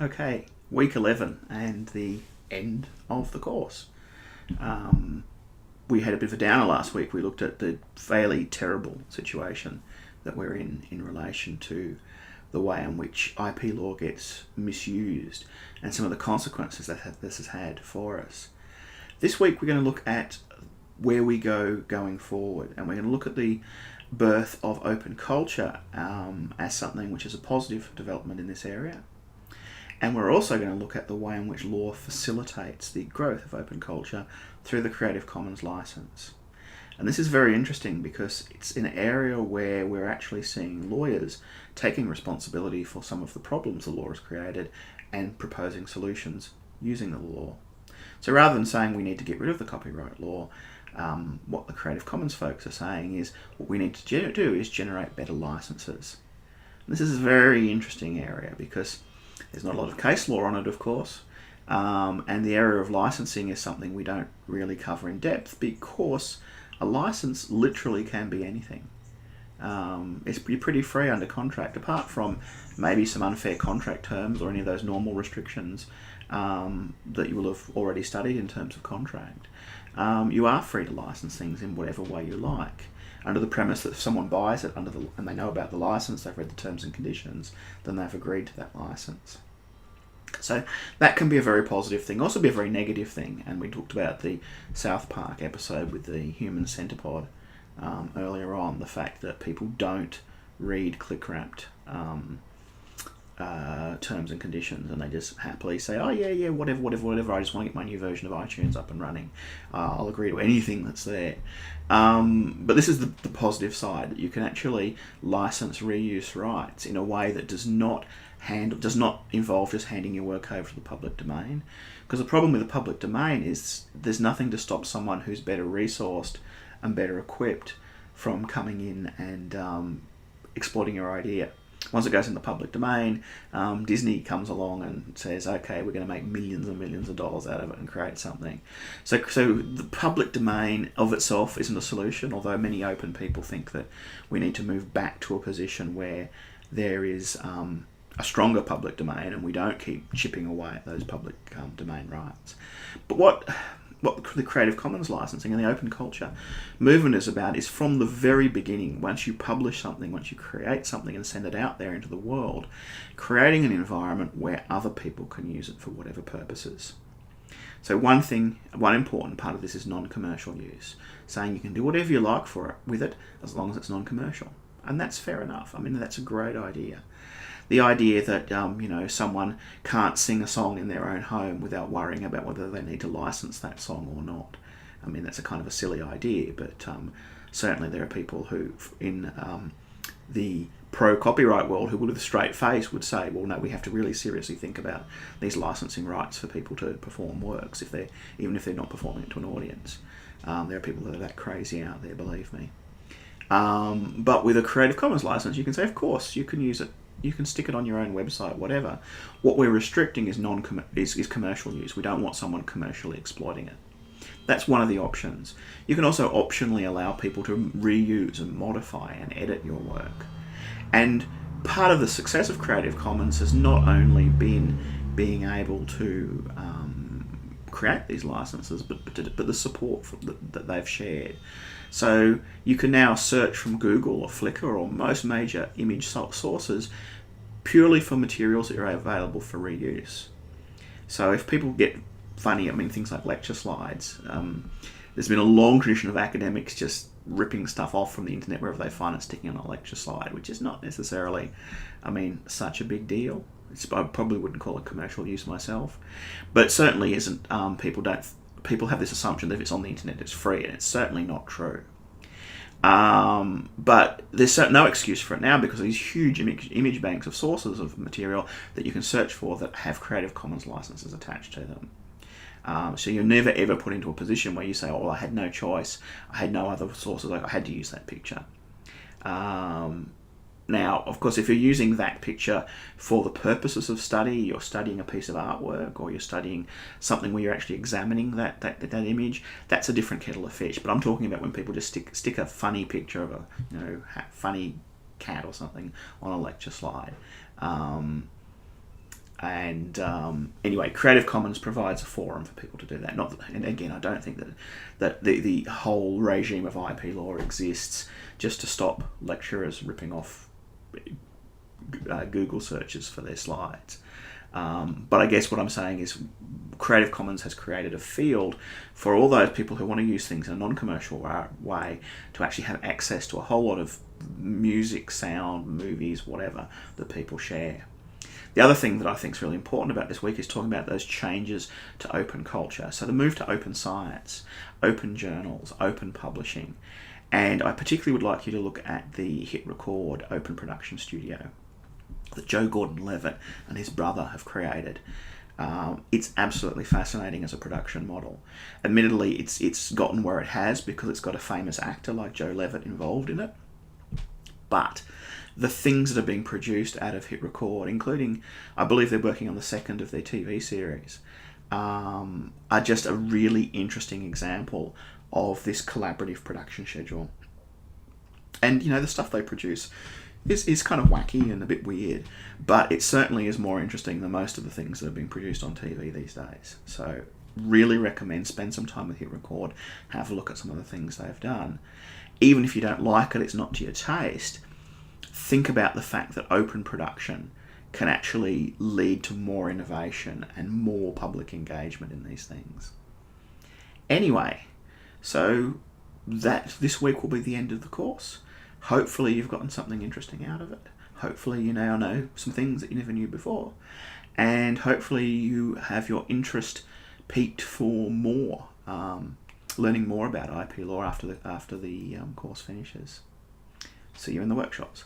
Okay, week 11 and the end of the course. We had a bit of a downer last week. We looked at the fairly terrible situation that we're in relation to the way in which IP law gets misused and some of the consequences that this has had for us. This week we're going to look at where we go going forward, and we're going to look at the birth of open culture as something which is a positive development in this area. And we're also going to look at the way in which law facilitates the growth of open culture through the Creative Commons license. And this is very interesting because it's an area where we're actually seeing lawyers taking responsibility for some of the problems the law has created and proposing solutions using the law. So rather than saying we need to get rid of the copyright law, what the Creative Commons folks are saying is what we need to do is generate better licenses. And this is a very interesting area because there's not a lot of case law on it, of course, and the area of licensing is something we don't really cover in depth because a license literally can be anything. You're pretty free under contract, apart from maybe some unfair contract terms or any of those normal restrictions that you will have already studied in terms of contract. You are free to license things in whatever way you like, under the premise that if someone buys it and they know about the license, they've read the terms and conditions, then they've agreed to that license. So that can be a very positive thing, also be a very negative thing. And we talked about the South Park episode with the human centipod earlier on, the fact that people don't read click-wrapped terms and conditions, and they just happily say, oh yeah, whatever, I just want to get my new version of iTunes up and running. I'll agree to anything that's there. But this is the positive side, that you can actually license reuse rights in a way that does not involve just handing your work over to the public domain. Because the problem with the public domain is there's nothing to stop someone who's better resourced and better equipped from coming in and exploiting your idea. Once it goes in the public domain, Disney comes along and says, okay, we're going to make millions and millions of dollars out of it and create something. So the public domain of itself isn't a solution, although many open people think that we need to move back to a position where there is a stronger public domain and we don't keep chipping away at those public domain rights. But what the Creative Commons licensing and the open culture movement is about is from the very beginning, once you publish something, once you create something and send it out there into the world, creating an environment where other people can use it for whatever purposes. So one important part of this is non-commercial use, saying you can do whatever you like with it as long as it's non-commercial. And that's fair enough. I mean, that's a great idea. The idea that someone can't sing a song in their own home without worrying about whether they need to license that song or not. I mean, that's a kind of a silly idea, but certainly there are people who, in the pro-copyright world, who with a straight face would say, well, no, we have to really seriously think about these licensing rights for people to perform works, even if they're not performing it to an audience. There are people that are that crazy out there, believe me. But with a Creative Commons license, you can say, of course, you can use it. You can stick it on your own website, whatever. What we're restricting is commercial use. We don't want someone commercially exploiting it. That's one of the options. You can also optionally allow people to reuse and modify and edit your work. And part of the success of Creative Commons has not only been being able to create these licenses, but the support that they've shared. So you can now search from Google or Flickr or most major image sources purely for materials that are available for reuse. So if people get funny, I mean, things like lecture slides, there's been a long tradition of academics just ripping stuff off from the internet wherever they find it, sticking on a lecture slide, which is not necessarily, such a big deal. I probably wouldn't call it commercial use myself, but it certainly isn't. People have this assumption that if it's on the internet, it's free, and it's certainly not true. But there's no excuse for it now because of these huge image banks of sources of material that you can search for that have Creative Commons licenses attached to them. So you're never ever put into a position where you say, oh, well, I had no choice, I had no other sources, I had to use that picture. Now, of course, if you're using that picture for the purposes of study, you're studying a piece of artwork, or you're studying something where you're actually examining that image, that's a different kettle of fish. But I'm talking about when people just stick a funny picture of a funny cat or something on a lecture slide. And anyway, Creative Commons provides a forum for people to do that. And again, I don't think that the whole regime of IP law exists just to stop lecturers ripping off Google searches for their slides. But I guess what I'm saying is Creative Commons has created a field for all those people who want to use things in a non-commercial way to actually have access to a whole lot of music, sound, movies, whatever that people share. The other thing that I think is really important about this week is talking about those changes to open culture. So the move to open science, open journals, open publishing. And I particularly would like you to look at the Hit Record open production studio that Joe Gordon-Levitt and his brother have created. It's absolutely fascinating as a production model. Admittedly, it's gotten where it has because it's got a famous actor like Joe Levitt involved in it. But the things that are being produced out of Hit Record, including, I believe they're working on the second of their TV series, are just a really interesting example of this collaborative production schedule. And, the stuff they produce is kind of wacky and a bit weird, but it certainly is more interesting than most of the things that are being produced on TV these days. So really recommend spend some time with Hit Record, have a look at some of the things they've done. Even if you don't like it, it's not to your taste, think about the fact that open production can actually lead to more innovation and more public engagement in these things. Anyway, so this week will be the end of the course. Hopefully you've gotten something interesting out of it. Hopefully you now know some things that you never knew before. And hopefully you have your interest piqued for more, learning more about IP law after the course finishes. See you in the workshops.